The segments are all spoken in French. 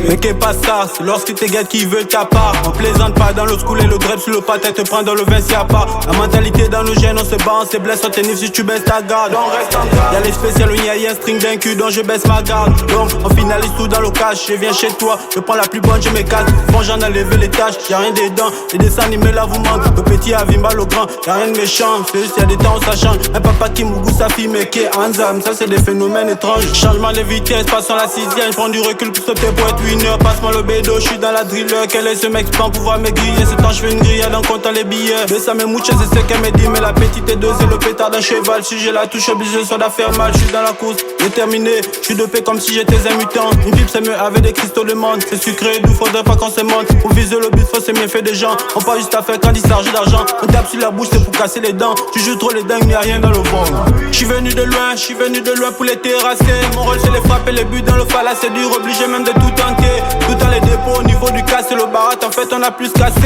Mais qu'est pas ça, c'est lorsque tes gars qui veulent ta part. On plaisante pas dans le school et le grep sur le patin te prend dans le vin s'y a pas. La mentalité dans nos gènes, on se bat, on se blesse, on t'éniffe si tu baisses ta garde. On reste en garde. Y'a les spéciales, il y a un string d'un cul dont je baisse ma garde. Donc on finalise tout dans le cash, je viens chez toi, je prends la plus bonne, je m'écarte. Bon j'en ai levé les tâches, y'a rien dedans. Les dessins animés là vous manquent, le petit a vu mal au grand. Y'a rien de méchant, c'est juste y'a des temps où ça change. Un papa qui mougou sa fille mais qui est handsome, ça c'est des phénomènes étranges. Changement de vitesse, passons la 6ème, prends du recul pour sauter pour être winner. Passe-moi le bédo, je suis dans la driller. Quel est ce mec sans pouvoir m'aiguiller? Ce temps je fais une grillade en comptant les billets. Mais ça me mouche, c'est ce qu'elle me dit. Mais la petite est dosée, le pétard d'un cheval. Si j'ai la touche obligé, soit d'affaire mal. Je suis dans la course, déterminé. Je suis dopé comme si j'étais un mutant. Une pipe c'est mieux avec des cristaux de menthe. C'est sucré, d'où faudrait pas qu'on se monte. Pour viser le but, faut c'est mieux fait des gens. On pas juste à faire quand il s'agit d'argent. On tape sur la bouche, c'est pour casser les dents. Tu joues trop les dingues, y'a rien dans le fond. J'suis venu de loin pour les terrasser. Mon rôle c'est les frapper, les buts dans le phalas. C'est dur, obligé même de tout tenter. Tout dans les dépôts, au niveau du casse et le barat. En fait on a plus cassé.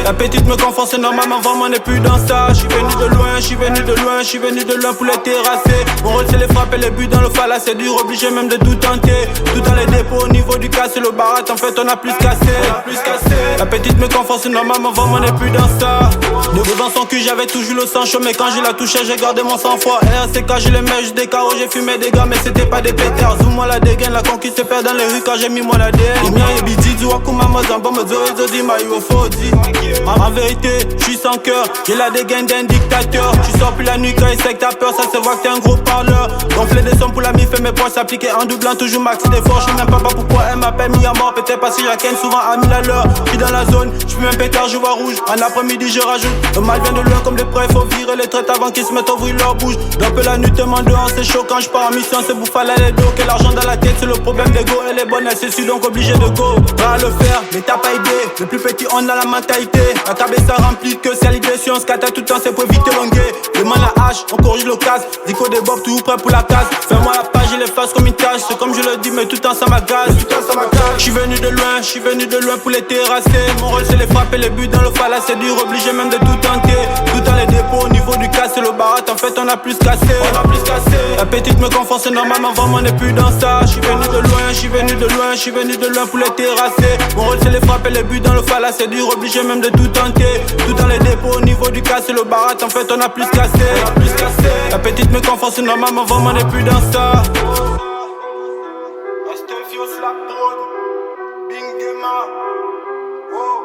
La petite me confond, c'est normal, mais vraiment on n'est plus dans ça. J'suis venu de loin pour les terrasser. Mon rôle c'est les frapper, les buts dans le phalas. C'est dur, obligé même de tout tenter. Tout dans les dépôts, au niveau du casse et le barat. En fait on a plus cassé. La petite me confond, c'est normal, mais vraiment on n'est plus dans ça. Devant son cul j'avais toujours le sang chaud, mais quand je la touchais j'ai gardé mon sang-froid. RC quand je les mets, je décaro, j'ai fumé des gars mais c'était pas des pétards. Zoom-moi la dégaine, la conquise se perd dans les rues quand j'ai mis mon ADN. Imia et Bidzi, Wakuma Mozambo, Mezo di Maïofodi. En vérité, j'suis sans cœur, j'ai la dégaine d'un dictateur. Tu sors plus la nuit quand il sait que t'as peur, ça se voit que t'es un gros parleur. Gonfler des sommes pour la mif et mes points s'appliquer en doublant toujours max d'efforts. J'sais même pas pourquoi elle m'appelle mis à mort, peut-être parce que j'accène souvent à 1000 à l'heure. J'suis dans la zone, j'fume un pétard, je vois rouge. En après-midi je rajoute, le mal vient de loin comme des prêts, faut virer les traites avant qu'ils se mettent à ouvrir leur bouche. Doper la nuit tellement dehors, c'est chaud quand j'pars en mission, c'est bouffe à les dos. Que l'argent dans la tête, c'est le problème d'ego. Elle est bonne, elle s'est su donc obligé de go. Va le faire, mais t'as pas idée. Le plus petit, on a la mentalité. La cabeza remplie que c'est l'idée. Si on se cata tout le temps, c'est pour éviter l'onguet. Demande la hache, on corrige le casse. Zico des bobs, tout prêt pour la casse. Fais-moi la page, je les fasse comme une tâche. C'est comme je le dis, mais tout le temps ça m'agace. J'suis venu de loin pour les terrasser. Mon rôle c'est les frapper, les buts dans le phalas. C'est dur, obligé même de tout tenter. Tout dans les dépôts, au niveau du casse et le barat. En fait, on a plus cassé. La petite me confond, c'est normal, mais vraiment on n'est plus dans ça. J'suis venu de loin pour les terrasser. Mon rôle c'est les frapper, les buts dans le phalas. C'est dur, obligé même de tout tenter. Tout dans les dépôts, au niveau du casse et le barat. En fait, on a plus cassé. La petite me confond, c'est normal, mais vraiment on n'est plus dans ça. Bingema, oh,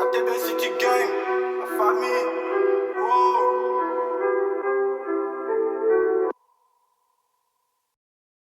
ATB City Gang, la famille.